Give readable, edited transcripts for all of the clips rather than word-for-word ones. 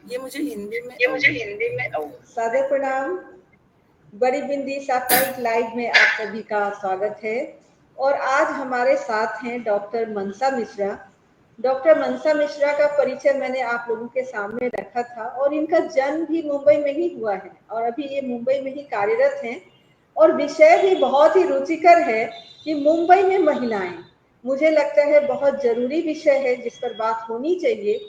ये मुझे हिंदी में सादर प्रणाम। बड़ी बिंदी साप्ताहिक लाइव में आप सभी का स्वागत है। और आज हमारे साथ हैं डॉक्टर मनसा मिश्रा। डॉक्टर मनसा मिश्रा का परिचय मैंने आप लोगों के सामने रखा था और इनका जन्म भी मुंबई में ही हुआ है और अभी ये मुंबई में ही कार्यरत हैं। और विषय भी बहुत ही रुचिकर है कि मुंबई में महिलाएं, मुझे लगता है बहुत जरूरी विषय है जिस पर बात होनी चाहिए।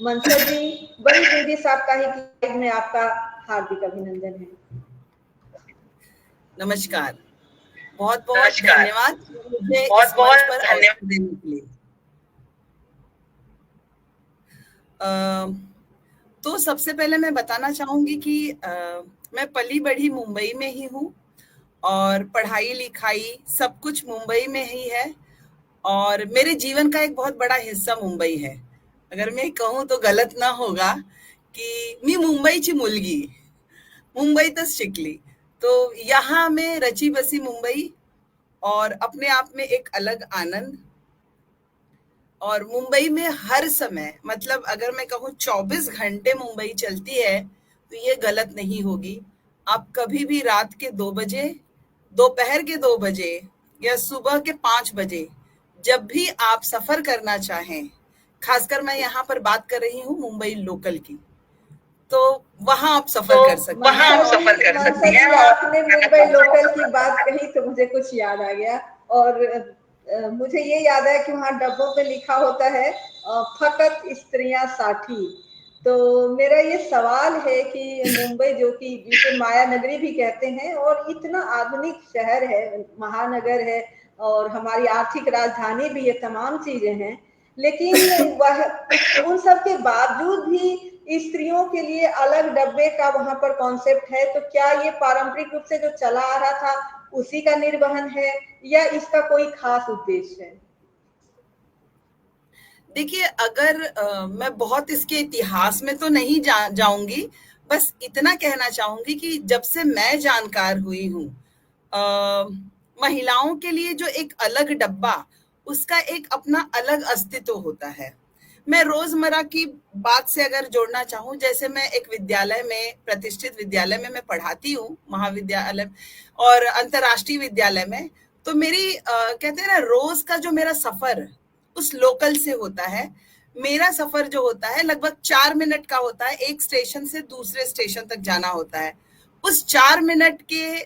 मनसा जी, बड़ी बिंदी साप्ताहिक लाइव में आपका हार्दिक अभिनंदन है। नमस्कार। बहुत बहुत धन्यवाद मुझे इस मंच पर अवसर देने के लिए। तो सबसे पहले मैं बताना चाहूंगी कि मैं पली बढ़ी मुंबई में ही हूँ और पढ़ाई लिखाई सब कुछ मुंबई में ही है और मेरे जीवन का एक बहुत बड़ा हिस्सा मुंबई है। अगर मैं कहूँ तो गलत ना होगा कि मी मुंबईची मुलगी, मुंबईतच शिकली। तो यहाँ में रची बसी मुंबई और अपने आप में एक अलग आनंद। और मुंबई में हर समय, मतलब अगर मैं कहूँ 24 घंटे मुंबई चलती है तो ये गलत नहीं होगी। आप कभी भी रात के 2 बजे, दोपहर के 2 बजे या सुबह के 5 बजे जब भी आप सफर करना चाहें, खासकर मैं यहाँ पर बात कर रही हूँ मुंबई लोकल की, तो वहां आप सफर कर सकते हैं। मनसा जी, आपने मुंबई लोकल की बात कही तो मुझे कुछ याद आ गया। और मुझे ये याद है कि वहाँ डब्बों पे लिखा होता है फकत स्त्रियां साठी। तो मेरा ये सवाल है कि मुंबई, जो कि जिसे माया नगरी भी कहते हैं और इतना आधुनिक शहर है, महानगर है और हमारी आर्थिक राजधानी भी, ये तमाम चीजें हैं, लेकिन वह उन सब के बावजूद भी स्त्रियों के लिए अलग डब्बे का वहां पर कॉन्सेप्ट है। तो क्या ये पारंपरिक रूप से जो चला आ रहा था उसी का निर्वहन है या इसका कोई खास उद्देश्य है? देखिए, अगर मैं बहुत इसके इतिहास में तो नहीं जाऊंगी, बस इतना कहना चाहूंगी कि जब से मैं जानकार हुई हूँ, महिलाओं के लिए जो एक अलग डब्बा, उसका एक अपना अलग अस्तित्व होता है। मैं रोजमर्रा की बात से अगर जोड़ना चाहूँ, जैसे मैं एक विद्यालय में, प्रतिष्ठित विद्यालय में मैं पढ़ाती हूँ, महाविद्यालय और अंतर्राष्ट्रीय विद्यालय में। तो मेरी कहते हैं ना, रोज का जो मेरा सफर उस लोकल से होता है। मेरा सफर जो होता है लगभग 4 मिनट का होता है, एक स्टेशन से दूसरे स्टेशन तक जाना होता है। उस 4 मिनट के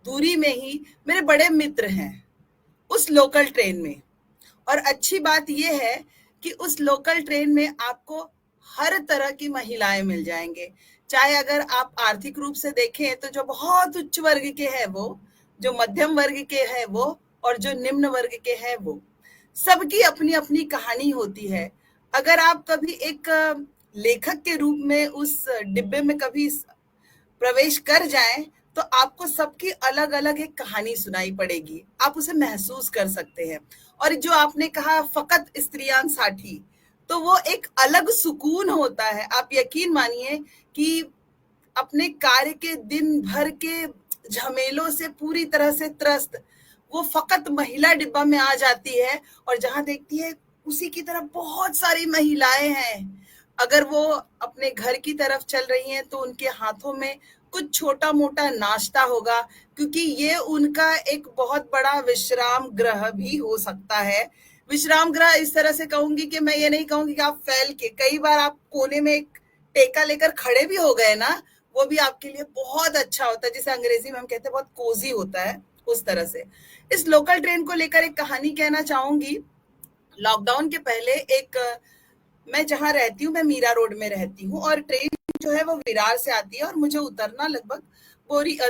दूरी में ही मेरे बड़े मित्र हैं उस लोकल ट्रेन में। और अच्छी बात यह है कि उस लोकल ट्रेन में आपको हर तरह की महिलाएं मिल जाएंगे। चाहे अगर आप आर्थिक रूप से देखें तो जो बहुत उच्च वर्ग के हैं वो, जो मध्यम वर्ग के हैं वो, और जो निम्न वर्ग के हैं वो, सबकी अपनी अपनी कहानी होती है। अगर आप कभी एक लेखक के रूप में उस डिब्बे में कभी प्रवेश कर जाएं तो आपको सबकी अलग अलग एक कहानी सुनाई पड़ेगी, आप उसे महसूस कर सकते हैं। और जो आपने कहा फकत स्त्रियां साठी, तो वो एक अलग सुकून होता है। आप यकीन मानिए कि अपने कार्य के दिन भर के झमेलों से पूरी तरह से त्रस्त वो फकत महिला डिब्बा में आ जाती है और जहां देखती है उसी की तरफ बहुत सारी महिलाएं हैं। अगर वो अपने घर की तरफ चल रही हैं तो उनके हाथों में कुछ छोटा मोटा नाश्ता होगा, क्योंकि ये उनका एक बहुत बड़ा विश्राम गृह भी हो सकता है। विश्राम गृह इस तरह से कहूंगी कि मैं ये नहीं कहूंगी कि आप फैल के, कई बार आप कोने में एक टेका लेकर खड़े भी हो गए ना, वो भी आपके लिए बहुत अच्छा होता है, जिसे अंग्रेजी में हम कहते हैं बहुत कोजी होता है। उस तरह से इस लोकल ट्रेन को लेकर एक कहानी कहना चाहूंगी। लॉकडाउन के पहले एक, मैं जहां रहती हूँ, मैं मीरा रोड में रहती हूँ और ट्रेन जो है वो विरार से आती है और मुझे उतरना लगभग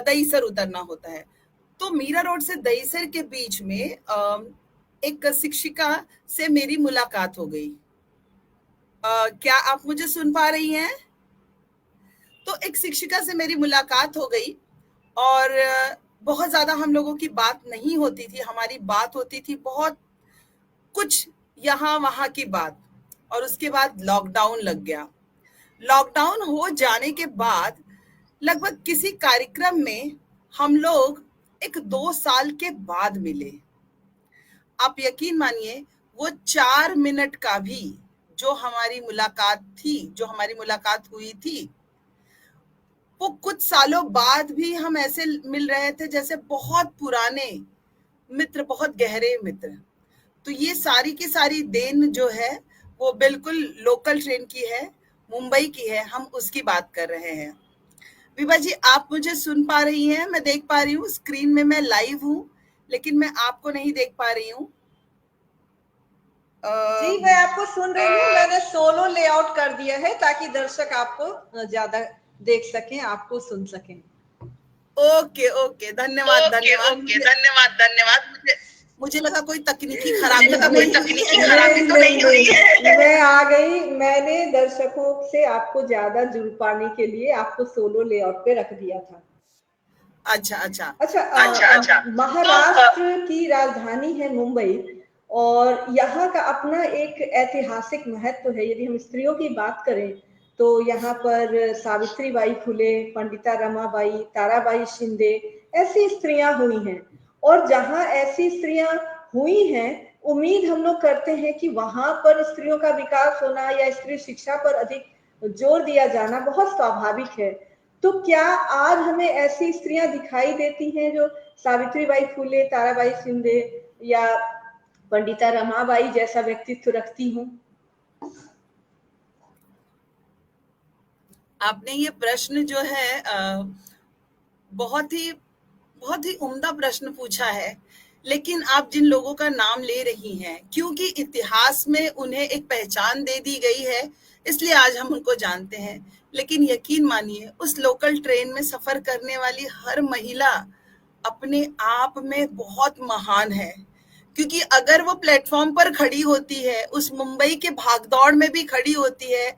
दहीसर उतरना होता है। तो मीरा रोड से दहीसर के बीच में एक शिक्षिका से मेरी मुलाकात हो गई। क्या आप मुझे सुन पा रही हैं? तो एक शिक्षिका से मेरी मुलाकात हो गई और बहुत ज्यादा हम लोगों की बात नहीं होती थी, हमारी बात होती थी बहुत कुछ यहाँ वहां की बात। और उसके बाद लॉकडाउन लग गया। लॉकडाउन हो जाने के बाद लगभग किसी कार्यक्रम में हम लोग एक 2 साल के बाद मिले। आप यकीन मानिए, वो 4 मिनट का भी जो हमारी मुलाकात हुई थी, वो कुछ सालों बाद भी हम ऐसे मिल रहे थे जैसे बहुत पुराने मित्र, बहुत गहरे मित्र। तो ये सारी की सारी देन जो है वो बिल्कुल लोकल ट्रेन की है, मुंबई की है, हम उसकी बात कर रहे हैं। विभा जी, आप मुझे सुन पा रही हैं? मैं देख पा रही हूँ स्क्रीन में, मैं लाइव हूँ, लेकिन मैं आपको नहीं देख पा रही हूँ। जी, मैं आपको सुन रही हूँ। मैंने सोलो लेआउट कर दिया है ताकि दर्शक आपको ज्यादा देख सकें, आपको सुन सकें। ओके ओके, धन्यवाद धन्यवाद। ओके, धन्यवाद धन्यवाद। मुझे लगा कोई तकनीकी मुझे खराबी लगा तो कोई नहीं हुई तकनीकी है। खराबी तो नहीं हुई है। मैं आ गई। मैंने दर्शकों से आपको ज्यादा जुड़ पाने के लिए आपको सोलो लेआउट पे रख दिया था। अच्छा अच्छा। अच्छा, तो महाराष्ट्र की राजधानी है मुंबई और यहाँ का अपना एक ऐतिहासिक महत्व है। यदि हम स्त्रियों की बात करें तो यहाँ पर सावित्रीबाई फुले, पंडिता रमाबाई, ताराबाई शिंदे ऐसी स्त्रियां हुई हैं। और जहाँ ऐसी स्त्रियां हुई हैं, उम्मीद हम लोग करते हैं कि वहां पर स्त्रियों का विकास होना या स्त्री शिक्षा पर अधिक जोर दिया जाना बहुत स्वाभाविक है। तो क्या आज हमें ऐसी स्त्रियां दिखाई देती हैं जो सावित्रीबाई फुले, ताराबाई शिंदे या पंडिता रमाबाई जैसा व्यक्तित्व रखती हूँ? आपने ये प्रश्न जो है बहुत ही बहुत ही उम्दा प्रश्न पूछा है। लेकिन आप जिन लोगों का नाम ले रही हैं, क्योंकि इतिहास में उन्हें एक पहचान दे दी गई है, इसलिए आज हम उनको जानते हैं। लेकिन यकीन मानिए, उस लोकल ट्रेन में सफर करने वाली हर महिला अपने आप में बहुत महान है। क्योंकि अगर वो प्लेटफॉर्म पर खड़ी होती है, उस मुंबई के भागदौड़ में भी खड़ी होती है,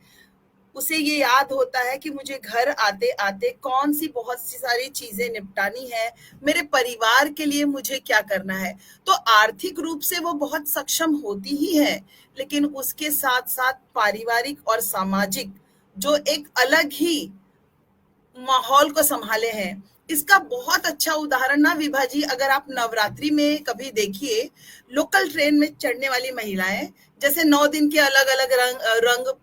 उसे ये याद होता है कि मुझे घर आते आते कौन सी बहुत सी सारी चीजें निपटानी है, मेरे परिवार के लिए मुझे क्या करना है। तो आर्थिक रूप से वो बहुत सक्षम होती ही है, लेकिन उसके साथ साथ पारिवारिक और सामाजिक जो एक अलग ही माहौल को संभाले हैं। इसका बहुत अच्छा उदाहरण ना विभा जी, अगर आप नवरात्रि में कभी देखिए, लोकल ट्रेन में चढ़ने वाली महिलाएं, जैसे 9 दिन के अलग अलग रंग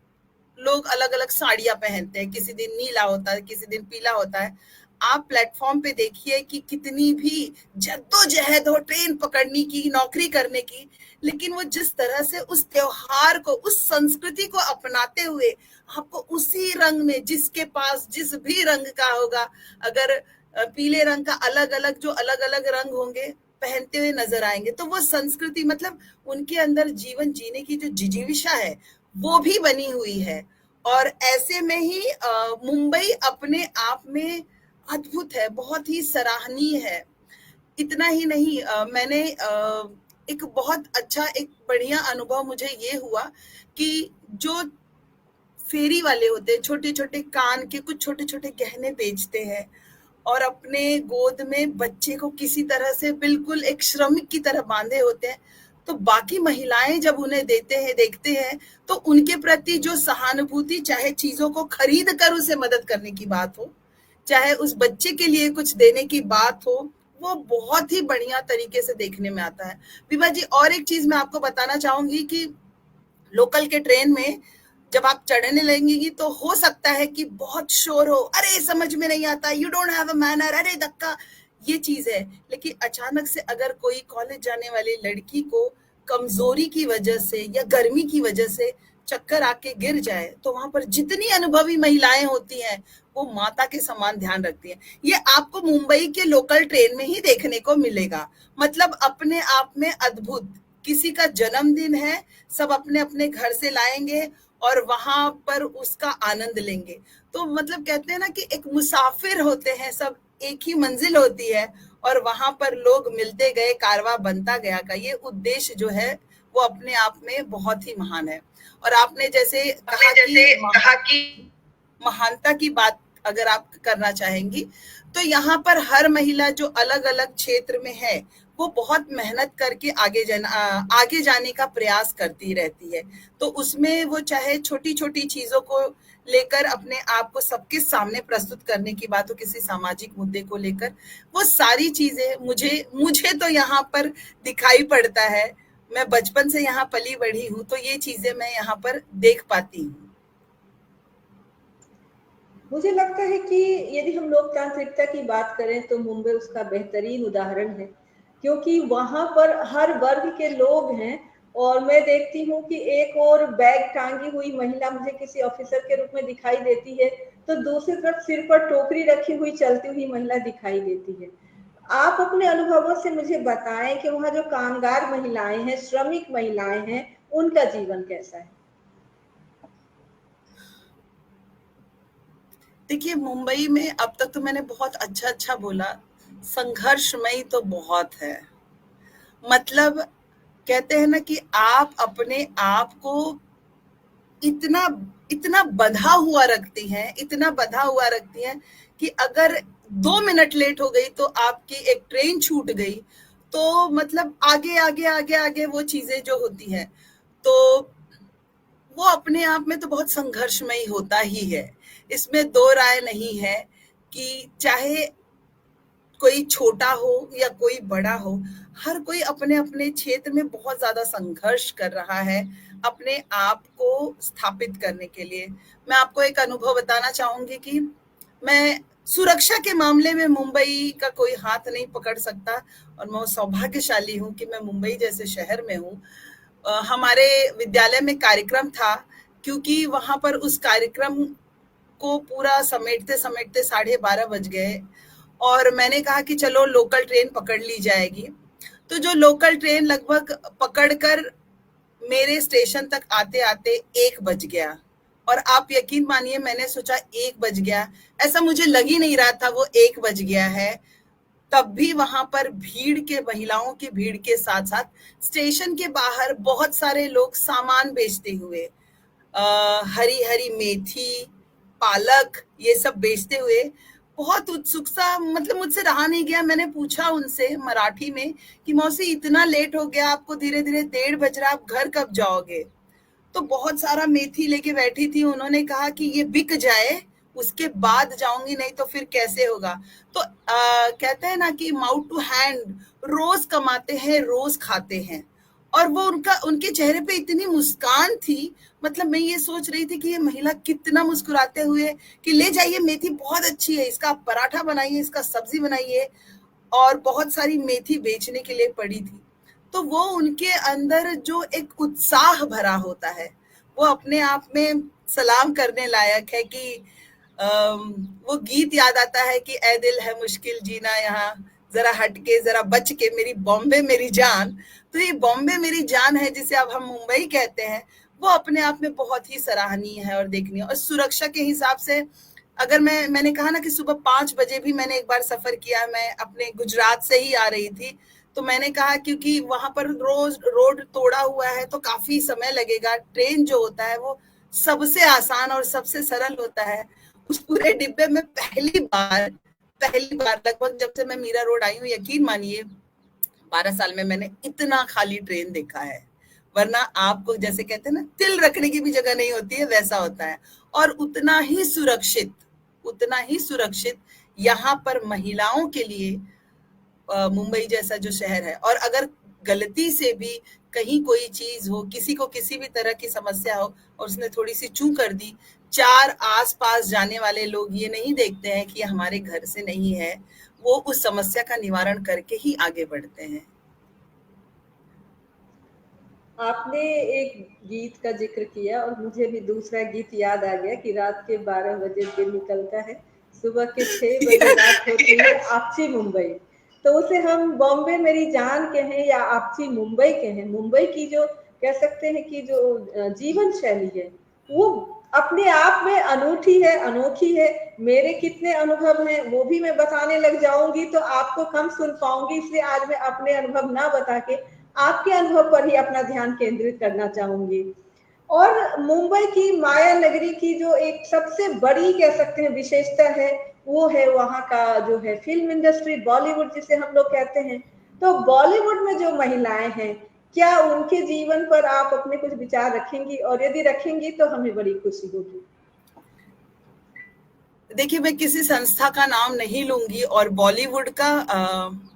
लोग अलग अलग साड़ियां पहनते हैं, किसी दिन नीला होता है, किसी दिन पीला होता है। आप प्लेटफॉर्म पे देखिए कि कितनी भी जद्दोजहद हो ट्रेन पकड़ने की, नौकरी करने की, लेकिन वो जिस तरह से उस त्योहार को, उस संस्कृति को अपनाते हुए आपको उसी रंग में, जिसके पास जिस भी रंग का होगा, अगर पीले रंग का अलग अलग जो अलग अलग रंग होंगे पहनते हुए नजर आएंगे, तो वो संस्कृति मतलब उनके अंदर जीवन जीने की जो जिजीविषा है वो भी बनी हुई है। और ऐसे में ही मुंबई अपने आप में अद्भुत है, बहुत ही सराहनीय है। इतना ही नहीं, मैंने एक बहुत अच्छा, एक बढ़िया अनुभव मुझे ये हुआ कि जो फेरी वाले होते हैं, छोटे छोटे कान के कुछ छोटे छोटे गहने बेचते हैं और अपने गोद में बच्चे को किसी तरह से बिल्कुल एक श्रमिक की तरह बांधे होते हैं, तो बाकी महिलाएं जब उन्हें देते हैं, देखते हैं, तो उनके प्रति जो सहानुभूति, चाहे चीजों को खरीद कर उसे मदद करने की बात हो, चाहे उस बच्चे के लिए कुछ देने की बात हो, वो बहुत ही बढ़िया तरीके से देखने में आता है। विभा जी, और एक चीज मैं आपको बताना चाहूंगी कि लोकल के ट्रेन में जब आप चढ़ने लगेंगी तो हो सकता है कि बहुत शोर हो, अरे समझ में नहीं आता, you don't have a manner, अरे धक्का, ये चीज है। लेकिन अचानक से अगर कोई कॉलेज जाने वाली लड़की को कमजोरी की वजह से या गर्मी की वजह से चक्कर आके गिर जाए, तो वहां पर जितनी अनुभवी महिलाएं होती हैं वो माता के समान ध्यान रखती हैं। ये आपको मुंबई के लोकल ट्रेन में ही देखने को मिलेगा। मतलब अपने आप में अद्भुत। किसी का जन्मदिन है, सब अपने अपने घर से लाएंगे और वहां पर उसका आनंद लेंगे। तो मतलब कहते हैं ना कि एक मुसाफिर होते हैं सब, एक ही मंजिल होती है और वहां पर लोग मिलते गए, कारवां बनता गया का ये उद्देश्य जो है वो अपने आप में बहुत ही महान है। और आपने जैसे कहा कि महानता की बात अगर आप करना चाहेंगी, तो यहाँ पर हर महिला जो अलग अलग क्षेत्र में है वो बहुत मेहनत करके आगे जाने का प्रयास करती रहती है। तो उसमें वो चाहे छोटी छोटी चीजों को लेकर अपने आप को सबके सामने प्रस्तुत करने की बात हो, किसी सामाजिक मुद्दे को लेकर, वो सारी चीजें मुझे मुझे तो यहाँ पर दिखाई पड़ता है। मैं बचपन से यहाँ पली बढ़ी हूँ, तो ये चीजें मैं यहाँ पर देख पाती हूँ। मुझे लगता है कि यदि हम लोकतांत्रिकता की बात करें तो मुंबई उसका बेहतरीन उदाहरण है, क्योंकि वहां पर हर वर्ग के लोग हैं। और मैं देखती हूँ कि एक और बैग टांगी हुई महिला मुझे किसी ऑफिसर के रूप में दिखाई देती है, तो दूसरी तरफ सिर पर टोकरी रखी हुई चलती हुई महिला दिखाई देती है। आप अपने अनुभवों से मुझे बताएं कि वहाँ जो कामगार महिलाएं हैं, श्रमिक महिलाएं हैं, उनका जीवन कैसा है। देखिए, मुंबई में अब तक तो मैंने बहुत अच्छा अच्छा बोला, संघर्षमयी तो बहुत है। मतलब कहते हैं ना कि आप अपने आप को इतना इतना बंधा हुआ रखती हैं, इतना बंधा हुआ रखती हैं कि अगर 2 मिनट लेट हो गई तो आपकी एक ट्रेन छूट गई, तो मतलब आगे आगे आगे आगे वो चीजें जो होती हैं, तो वो अपने आप में तो बहुत संघर्षमयी होता ही है। इसमें दो राय नहीं है कि चाहे कोई छोटा हो या कोई बड़ा हो, हर कोई अपने अपने क्षेत्र में बहुत ज्यादा संघर्ष कर रहा है अपने आप को स्थापित करने के लिए। मैं आपको एक अनुभव बताना चाहूंगी कि मैं सुरक्षा के मामले में मुंबई का कोई हाथ नहीं पकड़ सकता, और मैं सौभाग्यशाली हूँ कि मैं मुंबई जैसे शहर में हूँ। हमारे विद्यालय में कार्यक्रम था, क्योंकि वहां पर उस कार्यक्रम को पूरा समेटते समेटते 12:30 बज गए, और मैंने कहा कि चलो लोकल ट्रेन पकड़ ली जाएगी। तो जो लोकल ट्रेन लगभग पकड़कर मेरे स्टेशन तक आते आते 1 बज गया। और आप यकीन मानिए, मैंने सोचा 1 बज गया, ऐसा मुझे लग ही नहीं रहा था वो 1 बज गया है। तब भी वहां पर भीड़ के, महिलाओं की भीड़ के साथ साथ स्टेशन के बाहर बहुत सारे लोग सामान बेचते हुए, हरी हरी मेथी, पालक, ये सब बेचते हुए, बहुत उत्सुकता, मतलब मुझसे रहा नहीं गया। मैंने पूछा उनसे मराठी में कि मौसी इतना लेट हो गया, आपको धीरे धीरे 1:30 बज रहा, आप घर कब जाओगे? तो बहुत सारा मेथी लेके बैठी थी, उन्होंने कहा कि ये बिक जाए उसके बाद जाऊंगी, नहीं तो फिर कैसे होगा। तो कहते हैं ना कि माउथ टू हैंड, रोज कमाते हैं रोज खाते हैं। और वो उनका, उनके चेहरे पे इतनी मुस्कान थी, मतलब मैं ये सोच रही थी कि ये महिला कितना मुस्कुराते हुए कि ले जाइए, मेथी बहुत अच्छी है, इसका आप पराठा बनाइए, इसका सब्जी बनाइए, और बहुत सारी मेथी बेचने के लिए पड़ी थी। तो वो उनके अंदर जो एक उत्साह भरा होता है, वो अपने आप में सलाम करने लायक है कि वो गीत याद आता है कि ए दिल है मुश्किल जीना यहाँ, जरा हटके जरा बच के मेरी बॉम्बे मेरी जान। तो ये बॉम्बे मेरी जान है जिसे अब हम मुंबई कहते हैं, वो अपने आप में बहुत ही सराहनीय है और देखनीय। और सुरक्षा के हिसाब से, अगर मैंने कहा ना कि सुबह 5 बजे भी मैंने एक बार सफर किया, मैं अपने गुजरात से ही आ रही थी, तो मैंने कहा क्योंकि वहां पर रोज रोड तोड़ा हुआ है तो काफी समय लगेगा, ट्रेन जो होता है वो सबसे आसान और सबसे सरल होता है। उस पूरे डिब्बे में पहली बार लगभग जब से मैं मीरा रोड आई हूँ, यकीन मानिए 12 साल में मैंने इतना खाली ट्रेन देखा है। वरना आपको जैसे कहते हैं ना, तिल रखने की भी जगह नहीं होती है, वैसा होता है। और उतना ही सुरक्षित यहाँ पर महिलाओं के लिए मुंबई जैसा जो शहर है। और अगर गलती से भी कहीं कोई चीज हो, किसी को किसी भी तरह की समस्या हो और उसने थोड़ी सी चूक कर दी, 4 आस-पास जाने वाले लोग ये नहीं देखते हैं कि हमारे घर से नहीं है, वो उस समस्या का निवारण करके ही आगे बढ़ते हैं। आपने एक गीत का जिक्र किया और मुझे भी दूसरा गीत याद आ गया कि रात के 12 बजे दिन निकलता है, सुबह के 6 बजे रात होती है, आपसी मुंबई। तो उसे हम बॉम्बे मेरी जान कहें या आपसी मुंबई कहें, मुंबई की जो कह सकते हैं कि जो जीवन शैली है, वो अपने आप में अनूठी है, अनोखी है। मेरे कितने अनुभव हैं वो भी मैं बताने लग जाऊंगी तो आपको कम सुन पाऊंगी, इसलिए आज मैं अपने अनुभव ना बता के आपके अनुभव पर ही अपना ध्यान केंद्रित करना चाहूंगी। और मुंबई की माया नगरी की जो एक सबसे बड़ी कह सकते हैं विशेषता है, वो है वहाँ का जो है फिल्म इंडस्ट्री, बॉलीवुड जिसे हम लोग कहते हैं। तो बॉलीवुड में जो महिलाएं हैं, क्या उनके जीवन पर आप अपने कुछ विचार रखेंगी, और यदि रखेंगी तो हमें बड़ी खुशी होगी। देखिए, मैं किसी संस्था का नाम नहीं लूंगी और बॉलीवुड का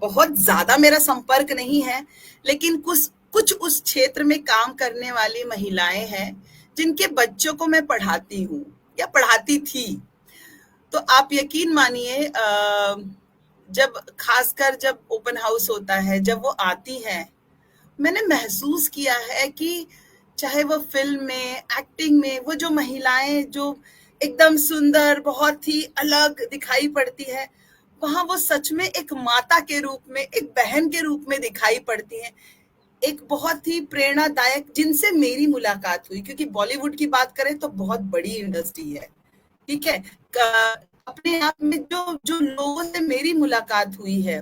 बहुत ज्यादा मेरा संपर्क नहीं है, लेकिन कुछ कुछ उस क्षेत्र में काम करने वाली महिलाएं हैं जिनके बच्चों को मैं पढ़ाती हूँ या पढ़ाती थी। तो आप यकीन मानिए, जब खासकर जब ओपन हाउस होता है, जब वो आती हैं, मैंने महसूस किया है कि चाहे वो फ़िल्म में, एक्टिंग में, वो जो महिलाएँ जो एकदम सुंदर, बहुत ही अलग दिखाई पड़ती है, वहाँ वो सच में एक माता के रूप में, एक बहन के रूप में दिखाई पड़ती हैं। एक बहुत ही प्रेरणादायक जिनसे मेरी मुलाकात हुई, क्योंकि बॉलीवुड की बात करें तो बहुत बड़ी इंडस्ट्री है, ठीक है? अपने आप में जो जो लोगों से मेरी मुलाकात हुई है,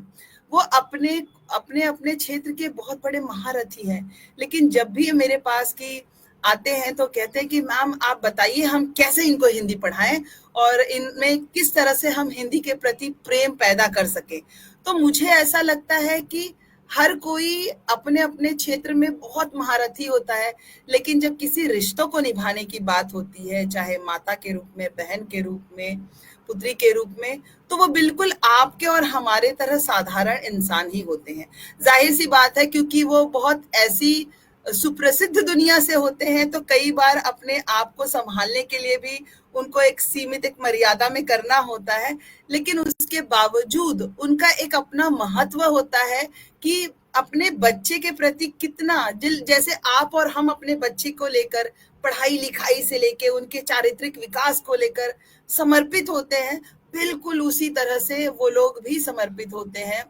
वो अपने अपने अपने क्षेत्र के बहुत बड़े महारथी हैं, लेकिन जब भी ये मेरे पास की आते हैं तो कहते हैं कि मैम आप बताइए हम कैसे इनको हिंदी पढ़ाएं और इनमें किस तरह से हम हिंदी के प्रति प्रेम पैदा कर सकें। तो मुझे ऐसा लगता है कि हर कोई अपने अपने क्षेत्र में बहुत महारथी होता है, लेकिन जब किसी रिश्तों को निभाने की बात होती है, चाहे माता के रूप में, बहन के रूप में, पुत्री के रूप में, तो वो बिल्कुल आपके और हमारे तरह साधारण इंसान ही होते हैं। जाहिर सी बात है, क्योंकि वो बहुत ऐसी सुप्रसिद्ध दुनिया से होते हैं, तो कई बार अपने आप को संभालने के लिए भी उनको एक सीमित, एक मर्यादा में करना होता है, लेकिन उसके बावजूद उनका एक अपना महत्व होता है कि अपने बच्चे के प्रति कितना जैसे आप और हम अपने बच्चे को लेकर, पढ़ाई लिखाई से लेके उनके चारित्रिक विकास को लेकर समर्पित होते हैं, बिल्कुल उसी तरह से वो लोग भी समर्पित होते हैं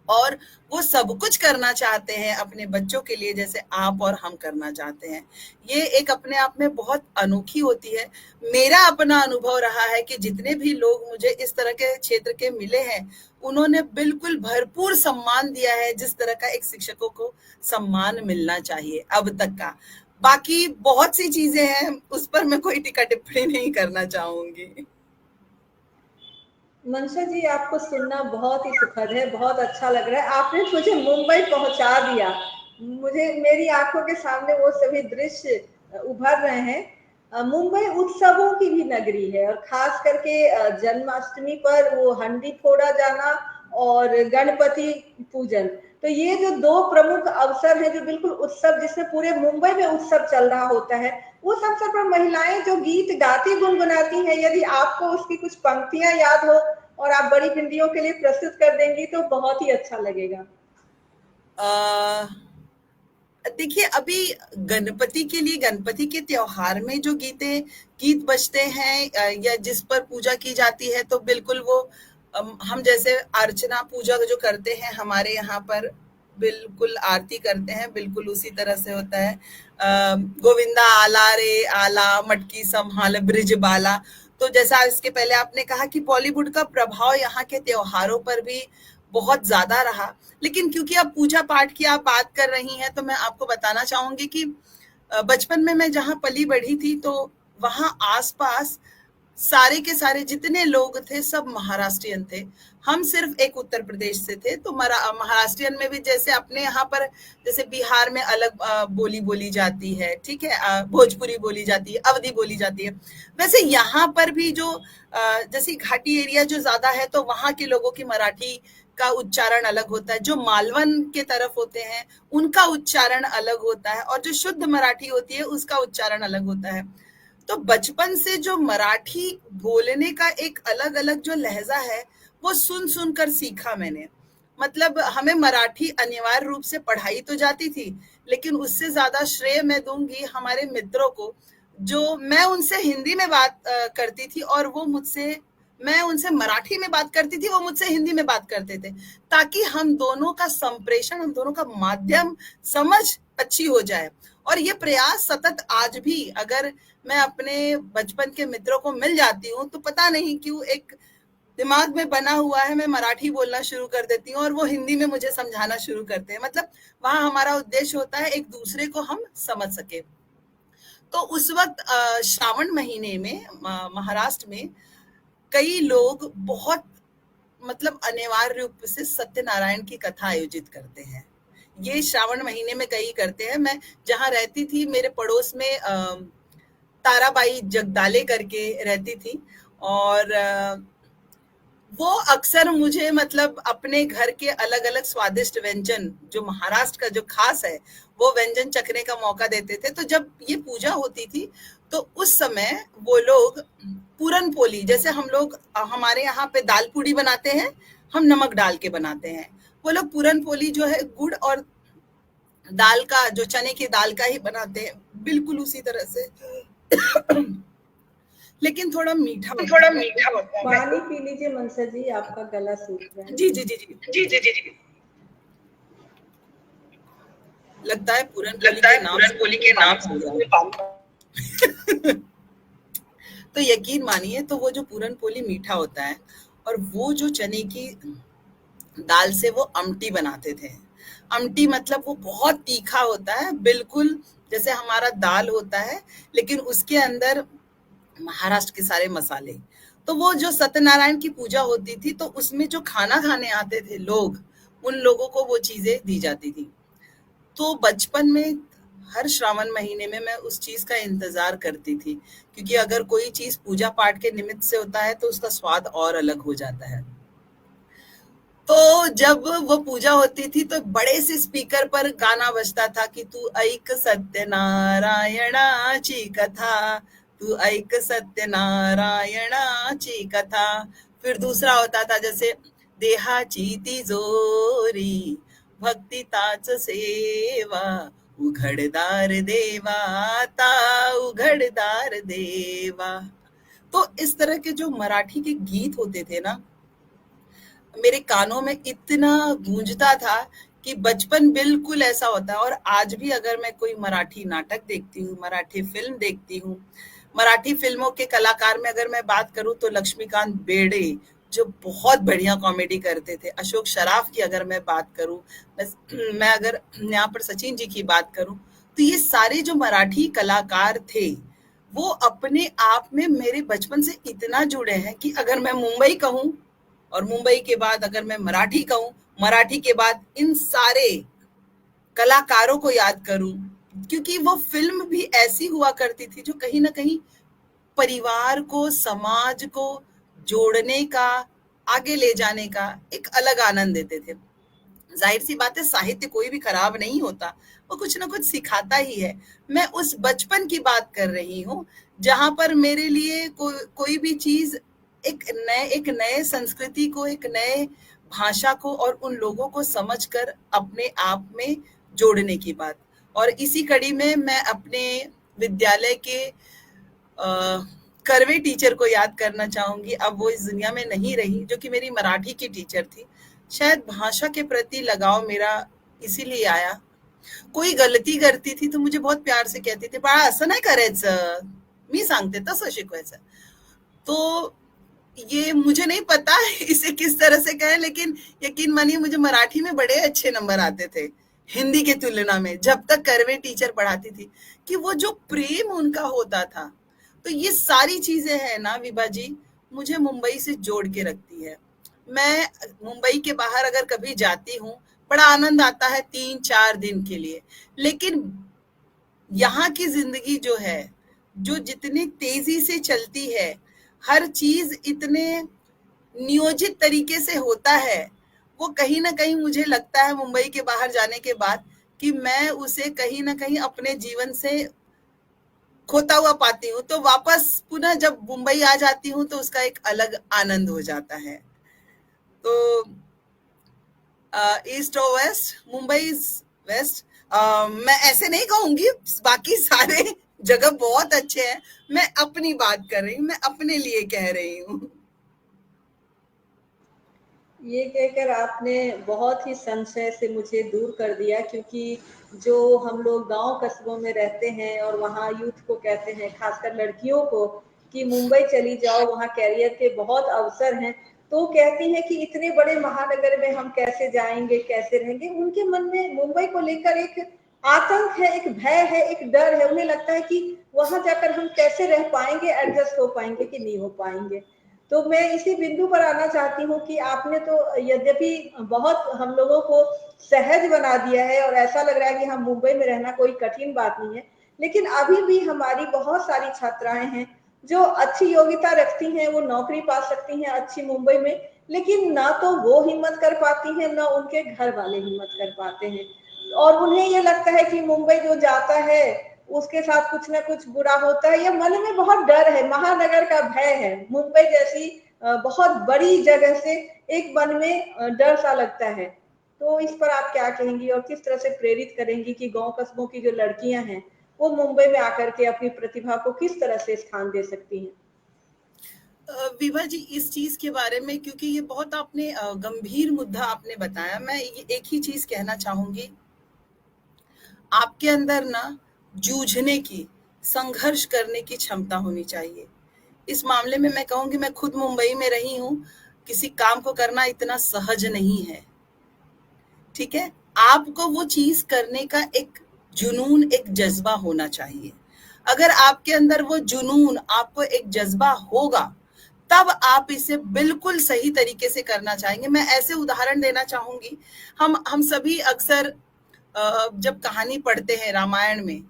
और वो सब कुछ करना चाहते हैं अपने बच्चों के लिए, जैसे आप और हम करना चाहते हैं। ये एक अपने आप में बहुत अनोखी होती है। मेरा अपना अनुभव रहा है कि जितने भी लोग मुझे इस तरह के क्षेत्र के मिले हैं, उन्होंने बिल्कुल भरपूर सम्मान दिया है, जिस तरह का एक शिक्षकों को सम्मान मिलना चाहिए अब तक का। बाकी बहुत सी चीजें हैं, उस पर मैं कोई टीका टिप्पणी नहीं करना चाहूंगी। मनसा जी, आपको सुनना बहुत ही सुखद है, बहुत अच्छा लग रहा है। आपने मुझे मुंबई पहुंचा दिया। मुझे मेरी आंखों के सामने वो सभी दृश्य उभर रहे हैं। मुंबई उत्सवों की भी नगरी है और खास करके जन्माष्टमी पर वो हंडी फोड़ा जाना और गणपति पूजन, तो ये जो दो प्रमुख अवसर हैं जो बिल्कुल उत्सव, जिसमें पूरे मुंबई में उत्सव चल रहा होता है, उस अवसर पर महिलाएं जो गीत गाती गुनगुनाती हैं, यदि आपको उसकी कुछ पंक्तियां याद हो और आप बड़ी बिंदियों के लिए प्रस्तुत कर देंगी तो बहुत ही अच्छा लगेगा। देखिए, अभी गणपति के लिए, गणपति के त्योहार में जो गीत बजते हैं या जिस पर पूजा की जाती है, तो बिल्कुल वो हम जैसे अर्चना पूजा जो करते हैं हमारे यहाँ पर, बिल्कुल आरती करते हैं, बिल्कुल उसी तरह से होता है। गोविंदा आला रे आला, मटकी संभाल ब्रिज बाला। तो जैसा इसके पहले आपने कहा कि बॉलीवुड का प्रभाव यहाँ के त्योहारों पर भी बहुत ज्यादा रहा, लेकिन क्योंकि अब पूजा पाठ की आप बात कर रही हैं, तो मैं आपको बताना चाहूंगी कि बचपन में मैं जहाँ पली बढ़ी थी, तो वहाँ आसपास सारे के सारे जितने लोग थे सब महाराष्ट्रियन थे। हम सिर्फ एक उत्तर प्रदेश से थे, तो महाराष्ट्रियन में भी जैसे अपने यहाँ पर, जैसे बिहार में अलग बोली बोली जाती है, ठीक है, भोजपुरी बोली जाती है, अवधी बोली जाती है, वैसे यहाँ पर भी जो जैसे घाटी एरिया जो ज्यादा है, तो वहाँ के लोगों की मराठी का उच्चारण अलग होता है। जो मालवन के तरफ होते हैं उनका उच्चारण अलग होता है, और जो शुद्ध मराठी होती है उसका उच्चारण अलग होता है। तो बचपन से जो मराठी बोलने का एक अलग अलग जो लहजा है, वो सुन सुनकर सीखा मैंने। मतलब हमें मराठी अनिवार्य रूप से पढ़ाई तो जाती थी, लेकिन उससे ज्यादा श्रेय मैं दूंगी हमारे मित्रों को, जो मैं उनसे हिंदी में बात करती थी और वो मुझसे, मैं उनसे मराठी में बात करती थी, वो मुझसे हिंदी में बात करते थे, ताकि हम दोनों का संप्रेषण, हम दोनों का माध्यम समझ अच्छी हो जाए। और ये प्रयास सतत आज भी, अगर मैं अपने बचपन के मित्रों को मिल जाती हूँ, तो पता नहीं क्यों एक दिमाग में बना हुआ है, मैं मराठी बोलना शुरू कर देती हूँ और वो हिंदी में मुझे समझाना शुरू करते हैं। मतलब वहां हमारा उद्देश्य होता है एक दूसरे को हम समझ सके। तो उस वक्त श्रावण महीने में महाराष्ट्र में कई लोग बहुत, मतलब अनिवार्य रूप से सत्यनारायण की कथा आयोजित करते हैं। ये श्रावण महीने में कई करते हैं। मैं जहाँ रहती थी, मेरे पड़ोस में ताराबाई जगदाले करके रहती थी, और वो अक्सर मुझे मतलब अपने घर के अलग अलग स्वादिष्ट व्यंजन, जो महाराष्ट्र का जो खास है, वो व्यंजन चखने का मौका देते थे। तो जब ये पूजा होती थी, तो उस समय वो लोग पूरन पोली, जैसे हम लोग हमारे यहाँ पे दाल पूड़ी बनाते हैं, हम नमक डाल के बनाते हैं, वो लोग पूरन पोली जो है गुड़ और दाल का, जो चने की दाल का ही बनाते हैं, बिल्कुल उसी तरह से। लेकिन थोड़ा मीठा होता थोड़ा है। मीठा होता है। पानी पी लीजिए मनसा जी, आपका गला सूख रहा है। जी जी जी जी। जी जी जी जी। लगता है पूरन पोली लगता के है नाम पूरन से पोली मुंह के में पानी नाम से आ मुंह जाए। में पानी। तो यकीन मानिए, तो वो जो पूरन पोली मीठा होता है, और वो जो चने की दाल से वो अमटी बनाते थे। अमटी मतलब वो बहुत तीखा होता है, बिल्कुल जैसे हमारा दाल होता है, लेकिन उसके अंदर महाराष्ट्र के सारे मसाले। तो वो जो सत्यनारायण की पूजा होती थी, तो उसमें जो खाना खाने आते थे लोग, उन लोगों को वो चीजें दी जाती थी। तो बचपन में हर श्रावण महीने में मैं उस चीज का इंतजार करती थी, क्योंकि अगर कोई चीज पूजा पाठ के निमित्त से होता है, तो उसका स्वाद और अलग हो जाता है। तो जब वो पूजा होती थी, तो बड़े से स्पीकर पर गाना बजता था कि तू ऐक सत्यनारायणाची कथा, तू ऐक सत्यनारायणाची कथा। फिर दूसरा होता था जैसे, देहाची तिजोरी भक्ती ताच सेवा, उघडदार देवा आता उघडदार देवा। तो इस तरह के जो मराठी के गीत होते थे ना, मेरे कानों में इतना गूंजता था कि बचपन बिल्कुल ऐसा होता है। और आज भी अगर मैं कोई मराठी नाटक देखती हूँ, मराठी फिल्म देखती हूँ, मराठी फिल्मों के कलाकार में अगर मैं बात करूँ, तो लक्ष्मीकांत बेर्डे जो बहुत बढ़िया कॉमेडी करते थे, अशोक सराफ की अगर मैं बात करूँ, मैं अगर यहाँ पर सचिन जी की बात करूँ, तो ये सारे जो मराठी कलाकार थे, वो अपने आप में मेरे बचपन से इतना जुड़े हैं कि अगर मैं मुंबई कहूँ, और मुंबई के बाद अगर मैं मराठी कहूँ, मराठी के बाद इन सारे कलाकारों को याद करूँ, क्योंकि वो फ़िल्म भी ऐसी हुआ करती थी जो कहीं न कहीं परिवार को, समाज को जोड़ने का, आगे ले जाने का एक अलग आनंद देते थे। ज़ाहिर-सी बात है, साहित्य कोई भी खराब नहीं होता, वो कुछ न कुछ सिखाता ही है। मैं उस बचपन की बात कर रही हूँ, जहाँ पर मेरे लिए कोई भी चीज़ एक नए संस्कृति को, एक नए भाषा को और उन लोगों को समझकर अपने आप में जोड़ने की बात। और इसी कड़ी में मैं अपने विद्यालय के कर्वे टीचर को याद करना चाहूँगी। अब वो इस दुनिया में नहीं रही, जो कि मेरी मराठी की टीचर थी। शायद भाषा के प्रति लगाव मेरा इसीलिए आया। कोई गलती करती थी, तो मुझे बहुत प्यार से कहती थी, "बाळा असं नाही करायचं. मी सांगते तसं शिकवायचं." तो ये मुझे नहीं पता इसे किस तरह से कहें, लेकिन यकीन मानिए मुझे मराठी में बड़े अच्छे नंबर आते थे, हिंदी की तुलना में, जब तक कर्वे टीचर पढ़ाती थी, कि वो जो प्रेम उनका होता था। तो ये सारी चीज़ें हैं ना विभा जी, मुझे मुंबई से जोड़ के रखती है। मैं मुंबई के बाहर अगर कभी जाती हूँ, बड़ा आनंद आता है 3-4 दिन के लिए, लेकिन यहाँ की ज़िंदगी जो है, जो जितनी तेज़ी से चलती है, हर चीज़ इतने नियोजित तरीके से होता है, वो कहीं न कहीं मुझे लगता है मुंबई के बाहर जाने के बाद, कि मैं उसे कहीं न कहीं अपने जीवन से खोता हुआ पाती हूँ। तो वापस पुनः जब मुंबई आ जाती हूँ, तो उसका एक अलग आनंद हो जाता है। तो ईस्ट और वेस्ट, मुंबई इज वेस्ट। मैं ऐसे नहीं कहूंगी, बाकी सारे जगह बहुत अच्छे हैं। मैं अपनी बात कर रही हूँ, मैं अपने लिए कह रही हूँ। ये कहकर आपने बहुत ही संशय से मुझे दूर कर दिया, क्योंकि जो हम लोग गांव कस्बों में रहते हैं और वहाँ यूथ को कहते हैं, खासकर लड़कियों को, कि मुंबई चली जाओ, वहाँ कैरियर के बहुत अवसर हैं, तो कहती हैं कि इतने बड़े महानगर में हम कैसे जाएंगे, कैसे रहेंगे। उनके मन में मुंबई को लेकर एक आतंक है, एक भय है, एक डर है। उन्हें लगता है कि वहां जाकर हम कैसे रह पाएंगे, एडजस्ट हो पाएंगे कि नहीं हो पाएंगे। तो मैं इसी बिंदु पर आना चाहती हूँ कि आपने तो यद्यपि बहुत हम लोगों को सहज बना दिया है और ऐसा लग रहा है कि हम मुंबई में रहना कोई कठिन बात नहीं है, लेकिन अभी भी हमारी बहुत सारी छात्राएं हैं जो अच्छी योग्यता रखती हैं वो नौकरी पा सकती हैं अच्छी मुंबई में, लेकिन ना तो वो हिम्मत कर पाती हैं, ना उनके घर वाले हिम्मत कर पाते हैं। और उन्हें ये लगता है कि मुंबई जो जाता है उसके साथ कुछ ना कुछ बुरा होता है, या मन में बहुत डर है, महानगर का भय है। मुंबई जैसी बहुत बड़ी जगह से एक मन में डर सा लगता है। तो इस पर आप क्या कहेंगी और किस तरह से प्रेरित करेंगी कि गांव कस्बों की जो लड़कियां हैं वो मुंबई में आकर के अपनी प्रतिभा को किस तरह से स्थान दे सकती हैं? विभा जी, इस चीज के बारे में, क्योंकि ये बहुत आपने गंभीर मुद्दा आपने बताया, मैं एक ही चीज कहना चाहूंगी। आपके अंदर ना जूझने की, संघर्ष करने की क्षमता होनी चाहिए। इस मामले में मैं कहूंगी, मैं खुद मुंबई में रही हूँ, किसी काम को करना इतना सहज नहीं है। ठीक है, आपको वो चीज करने का एक जुनून, एक जज्बा होना चाहिए। अगर आपके अंदर वो जुनून, आपको एक जज्बा होगा, तब आप इसे बिल्कुल सही तरीके से करना चाहेंगे। मैं ऐसे उदाहरण देना चाहूंगी। हम सभी अक्सर जब कहानी पढ़ते हैं रामायण में,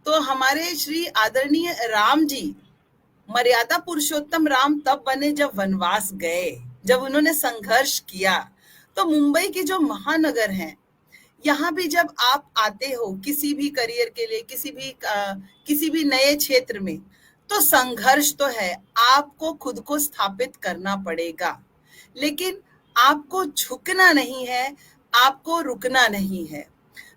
तो हमारे श्री आदरणीय राम जी, मर्यादा पुरुषोत्तम राम तब बने जब वनवास गए, जब उन्होंने संघर्ष किया। तो मुंबई की जो महानगर है, यहाँ भी जब आप आते हो किसी भी करियर के लिए, किसी भी नए क्षेत्र में, तो संघर्ष तो है, आपको खुद को स्थापित करना पड़ेगा। लेकिन आपको झुकना नहीं है, आपको रुकना नहीं है।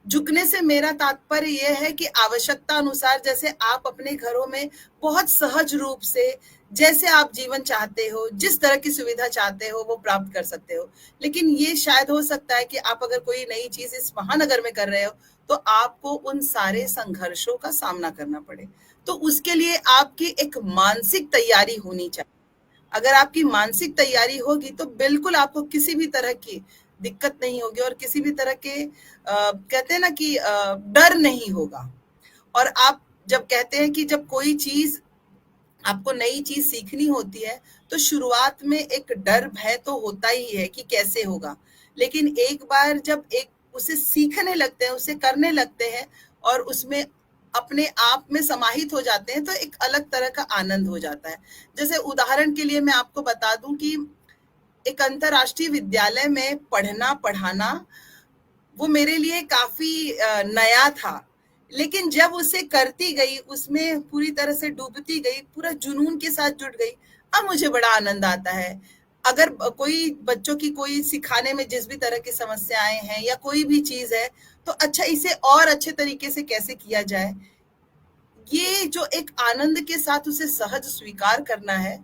झुकने से मेरा तात्पर्य यह है कि आवश्यकता अनुसार, जैसे आप अपने घरों में बहुत सहज रूप से, जैसे आप जीवन चाहते हो, जिस तरह की सुविधा चाहते हो, वो प्राप्त कर सकते हो। लेकिन ये शायद हो सकता है कि आप अगर कोई नई चीज इस महानगर में कर रहे हो, तो आपको उन सारे संघर्षों का सामना करना पड़े। तो उसके लिए आपकी एक मानसिक तैयारी होनी चाहिए। अगर आपकी मानसिक तैयारी होगी, तो बिल्कुल आपको किसी भी तरह की दिक्कत नहीं होगी, और किसी भी तरह के कहते हैं ना कि डर नहीं होगा। और आप जब कहते हैं कि जब कोई चीज, आपको नई चीज सीखनी होती है, तो शुरुआत में एक डर भय तो होता ही है कि कैसे होगा। लेकिन एक बार जब एक उसे सीखने लगते हैं, उसे करने लगते हैं, और उसमें अपने आप में समाहित हो जाते हैं, तो एक अलग तरह का आनंद हो जाता है। जैसे उदाहरण के लिए मैं आपको बता दूं कि एक अंतर्राष्ट्रीय विद्यालय में पढ़ना पढ़ाना, वो मेरे लिए काफी नया था। लेकिन जब उसे करती गई, उसमें पूरी तरह से डूबती गई, पूरा जुनून के साथ जुट गई, अब मुझे बड़ा आनंद आता है। अगर कोई बच्चों की कोई सिखाने में जिस भी तरह की समस्याएं हैं, या कोई भी चीज है, तो अच्छा, इसे और अच्छे तरीके से कैसे किया जाए, ये जो एक आनंद के साथ उसे सहज स्वीकार करना है,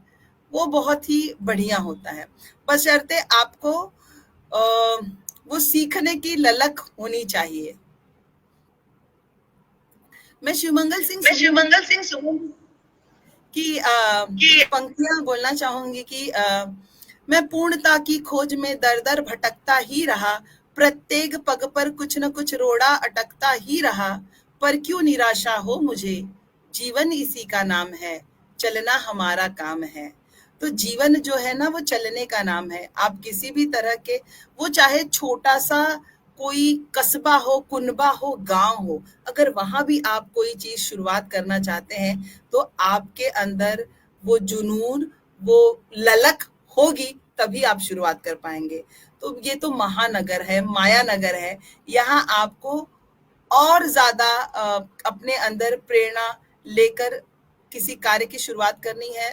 वो बहुत ही बढ़िया होता है। बशर्ते आपको वो सीखने की ललक होनी चाहिए। मैं शिवमंगल सिंह की कुछ पंक्तियां बोलना चाहूंगी कि मैं पूर्णता की खोज में दर दर भटकता ही रहा, प्रत्येक पग पर कुछ न कुछ रोड़ा अटकता ही रहा, पर क्यों निराशा हो मुझे, जीवन इसी का नाम है, चलना हमारा काम है। तो जीवन जो है ना, वो चलने का नाम है। आप किसी भी तरह के, वो चाहे छोटा सा कोई कस्बा हो, कुनबा हो, गांव हो, अगर वहां भी आप कोई चीज शुरुआत करना चाहते हैं, तो आपके अंदर वो जुनून, वो ललक होगी, तभी आप शुरुआत कर पाएंगे। तो ये तो महानगर है, माया नगर है। यहाँ आपको और ज्यादा अपने अंदर प्रेरणा लेकर किसी कार्य की शुरुआत करनी है,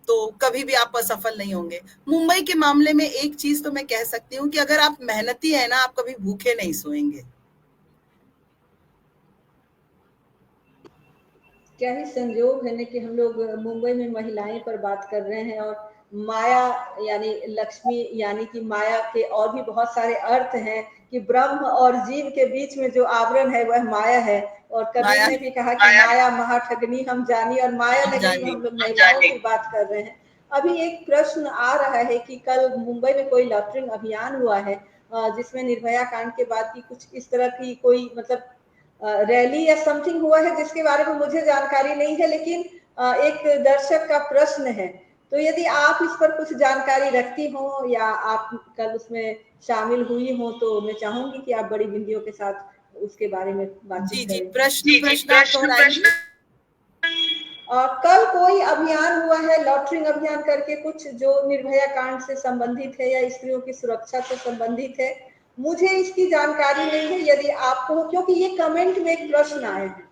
तो कभी भी आप असफल नहीं होंगे। मुंबई के मामले में एक चीज तो मैं कह सकती हूँ कि अगर आप मेहनती है ना, आप कभी भूखे नहीं सोएंगे। क्या ही संयोग है ना कि हम लोग मुंबई में महिलाएं पर बात कर रहे हैं, और माया यानी लक्ष्मी यानी कि माया के और भी बहुत सारे अर्थ हैं कि ब्रह्म और जीव के बीच में जो आवरण है वह माया है। और कबीर माया, ने भी कहा कि माया महाठगनी हम जानी, और माया हम नगरी में जाने। हम लोग महिलाओं की बात कर रहे हैं। अभी एक प्रश्न आ रहा है कि कल मुंबई में कोई लॉटरिंग अभियान हुआ है, जिसमें निर्भया कांड के बाद की कुछ इस तरह की कोई मतलब रैली या समथिंग हुआ है, जिसके बारे में मुझे जानकारी नहीं है, लेकिन एक दर्शक का प्रश्न है। तो यदि आप इस पर कुछ जानकारी रखती हो या आप कल उसमें शामिल हुई हो, तो मैं चाहूंगी कि आप बड़ी बिंदियों के साथ उसके बारे में बातचीत जी जी, करें। प्रश्न प्रश्न आप दोहराएंगी। कल कोई अभियान हुआ है, लॉटरिंग अभियान करके कुछ, जो निर्भया कांड से संबंधित है या स्त्रियों की सुरक्षा से संबंधित है। मुझे इसकी जानकारी नहीं है, यदि आपको हो, क्योंकि ये कमेंट में एक प्रश्न आए हैं,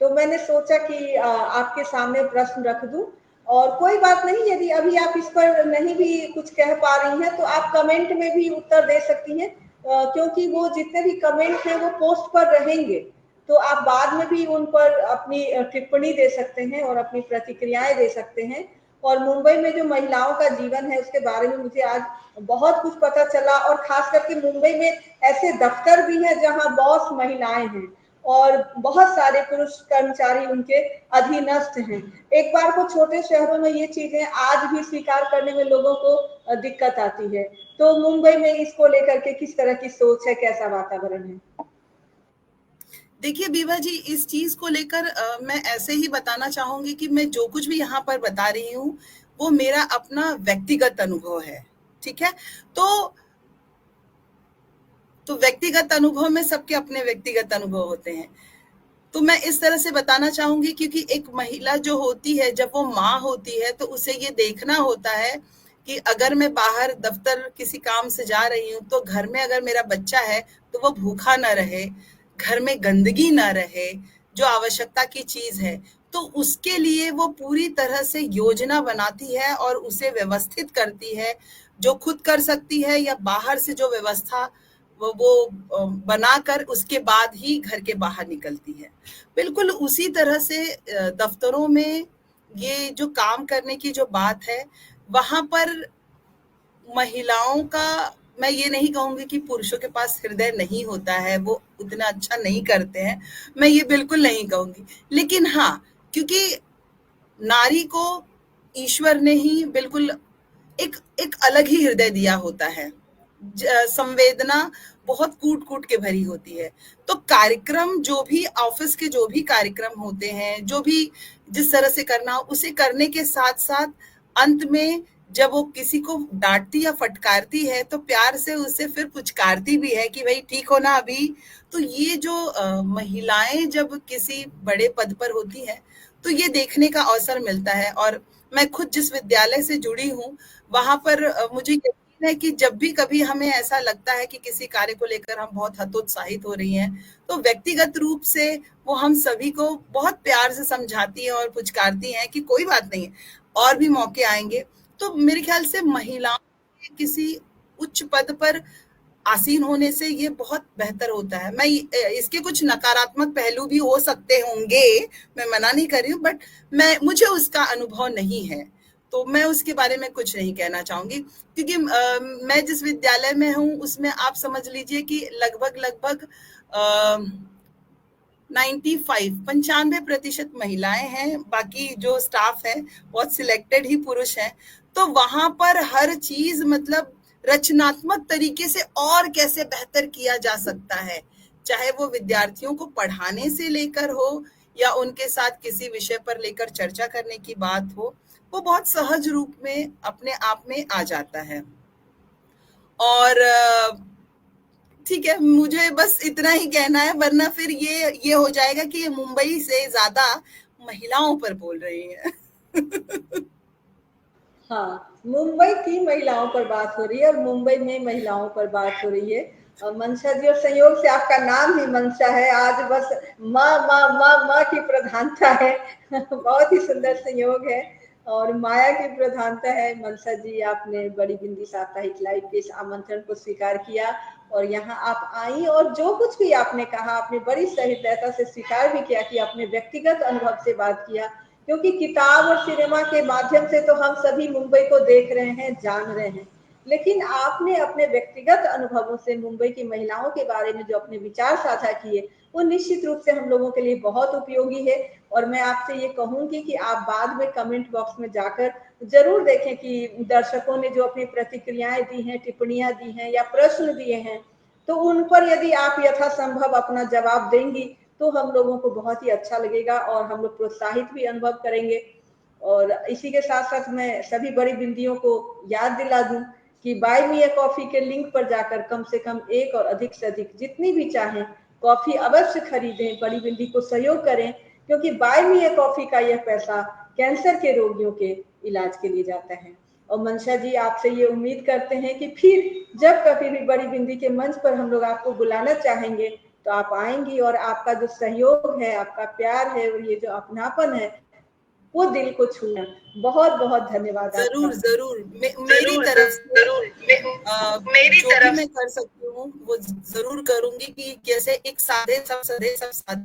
तो मैंने सोचा कि आपके सामने प्रश्न रख दूं। और कोई बात नहीं, यदि अभी आप इस पर नहीं भी कुछ कह पा रही हैं तो आप कमेंट में भी उत्तर दे सकती हैं, क्योंकि वो जितने भी कमेंट हैं वो पोस्ट पर रहेंगे, तो आप बाद में भी उन पर अपनी टिप्पणी दे सकते हैं और अपनी प्रतिक्रियाएं दे सकते हैं। और मुंबई में जो महिलाओं का जीवन है उसके बारे में मुझे आज बहुत कुछ पता चला, और खास करके मुंबई में ऐसे दफ्तर भी हैं जहां बॉस महिलाएं हैं और बहुत सारे पुरुष कर्मचारी उनके अधीनस्थ हैं। एक बार को छोटे शहरों में ये चीजें आज भी स्वीकार करने में लोगों को दिक्कत आती है। तो मुंबई में इसको लेकर के किस तरह की सोच है, कैसा वातावरण है? देखिए बीवा जी, इस चीज को लेकर मैं ऐसे ही बताना चाहूंगी कि मैं जो कुछ भी यहाँ पर बता रही हूँ वो मेरा अपना व्यक्तिगत अनुभव है। ठीक है, तो व्यक्तिगत अनुभव में सबके अपने व्यक्तिगत अनुभव होते हैं। तो मैं इस तरह से बताना चाहूंगी, क्योंकि एक महिला जो होती है जब वो माँ होती है तो उसे ये देखना होता है कि अगर मैं बाहर दफ्तर किसी काम से जा रही हूँ तो घर में अगर मेरा बच्चा है तो वो भूखा ना रहे, घर में गंदगी ना रहे, जो आवश्यकता की चीज है तो उसके लिए वो पूरी तरह से योजना बनाती है और उसे व्यवस्थित करती है, जो खुद कर सकती है या बाहर से जो व्यवस्था वो बनाकर उसके बाद ही घर के बाहर निकलती है। बिल्कुल उसी तरह से दफ्तरों में ये जो काम करने की जो बात है, वहां पर महिलाओं का, मैं ये नहीं कहूंगी कि पुरुषों के पास हृदय नहीं होता है, वो उतना अच्छा नहीं करते हैं, मैं ये बिल्कुल नहीं कहूंगी। लेकिन हाँ, क्योंकि नारी को ईश्वर ने ही बिल्कुल एक एक अलग ही हृदय दिया होता है, संवेदना बहुत कूट कूट के भरी होती है। तो कार्यक्रम जो भी ऑफिस के जो भी कार्यक्रम होते हैं, जो भी जिस तरह से करना हो उसे करने के साथ साथ अंत में जब वो किसी को डांटती या फटकारती है तो प्यार से उससे फिर पुचकारती भी है कि भाई ठीक हो ना अभी। तो ये जो महिलाएं जब किसी बड़े पद पर होती हैं तो ये देखने का अवसर मिलता है। और मैं खुद जिस विद्यालय से जुड़ी हूँ वहां पर मुझे यकीन है कि जब भी कभी हमें ऐसा लगता है कि किसी कार्य को लेकर हम बहुत हतोत्साहित हो रही हैं तो व्यक्तिगत रूप से वो हम सभी को बहुत प्यार से समझाती है और पुचकारती हैं कि कोई बात नहीं, और भी मौके आएंगे। तो मेरे ख्याल से महिलाओं के किसी उच्च पद पर आसीन होने से ये बहुत बेहतर होता है। मैं इसके कुछ नकारात्मक पहलू भी हो सकते होंगे, मैं मना नहीं कर रही हूँ, बट मुझे उसका अनुभव नहीं है तो मैं उसके बारे में कुछ नहीं कहना चाहूंगी। क्योंकि मैं जिस विद्यालय में हूँ उसमें आप समझ लीजिए कि लगभग लगभग 95 95% महिलाएं हैं, बाकी जो स्टाफ है बहुत सिलेक्टेड ही पुरुष हैं। तो वहां पर हर चीज मतलब रचनात्मक तरीके से और कैसे बेहतर किया जा सकता है, चाहे वो विद्यार्थियों को पढ़ाने से लेकर हो या उनके साथ किसी विषय पर लेकर चर्चा करने की बात हो, वो बहुत सहज रूप में अपने आप में आ जाता है। और ठीक है, मुझे बस इतना ही कहना है, वरना फिर ये हो जाएगा कि ये मुंबई से ज्यादा महिलाओं पर बोल रही है। हाँ, मुंबई की महिलाओं पर बात हो रही है और मुंबई में महिलाओं पर बात हो रही है। मनसा जी, और संयोग से आपका नाम ही मनसा है, आज बस माँ माँ माँ माँ की प्रधानता है। बहुत ही सुंदर संयोग है और माया की प्रधानता है। मनसा जी, आपने बड़ी बिंदी साप्ताहिक लाइव के इस आमंत्रण को स्वीकार किया और यहाँ आप आई, और जो कुछ भी आपने कहा आपने बड़ी सहृदयता से स्वीकार भी किया कि अपने व्यक्तिगत अनुभव से बात किया, क्योंकि किताब और सिनेमा के माध्यम से तो हम सभी मुंबई को देख रहे हैं, जान रहे हैं, लेकिन आपने अपने व्यक्तिगत अनुभवों से मुंबई की महिलाओं के बारे में जो अपने विचार साझा किए वो निश्चित रूप से हम लोगों के लिए बहुत उपयोगी है। और मैं आपसे ये कहूंगी कि आप बाद में कमेंट बॉक्स में जाकर जरूर देखें कि दर्शकों ने जो अपनी प्रतिक्रियाएं दी हैं, टिप्पणियां दी हैं या प्रश्न दिए हैं, तो उन पर यदि आप यथासंभव अपना जवाब देंगी तो हम लोगों को बहुत ही अच्छा लगेगा और हम लोग प्रोत्साहित भी अनुभव करेंगे। और इसी के साथ साथ मैं सभी बड़ी बिंदियों को याद दिला दूं कि बाय मी ए कॉफी के लिंक पर जाकर कम से कम एक और अधिक से अधिक जितनी भी चाहें कॉफी अवश्य खरीदें, बड़ी बिंदी को सहयोग करें, क्योंकि बाय मी ए कॉफी का यह पैसा कैंसर के रोगियों के इलाज के लिए जाता है। और मनसा जी, आपसे ये उम्मीद करते हैं कि फिर जब कभी भी बड़ी बिंदी के मंच पर हम लोग आपको बुलाना चाहेंगे तो आप आएंगी, और आपका जो सहयोग है, आपका प्यार है और ये जो अपनापन है वो दिल को छूना। बहुत बहुत धन्यवाद आपका। जरूर जरूर मेरी तरफ से जो भी मैं कर सकती हूँ वो जरूर करूंगी कि जैसे एक सादे सब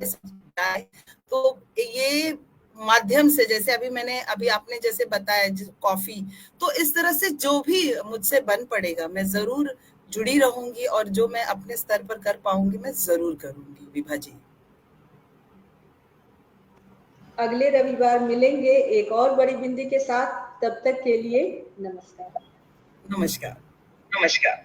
जाए, तो ये माध्यम से, जैसे अभी आपने जैसे बताया कॉफी, तो इस तरह से जो भी मुझसे बन पड़ेगा मैं जरूर जुड़ी रहूंगी, और जो मैं अपने स्तर पर कर पाऊंगी मैं जरूर करूंगी विभा जी। अगले रविवार मिलेंगे एक और बड़ी बिंदी के साथ। तब तक के लिए नमस्कार। नमस्कार। नमस्कार।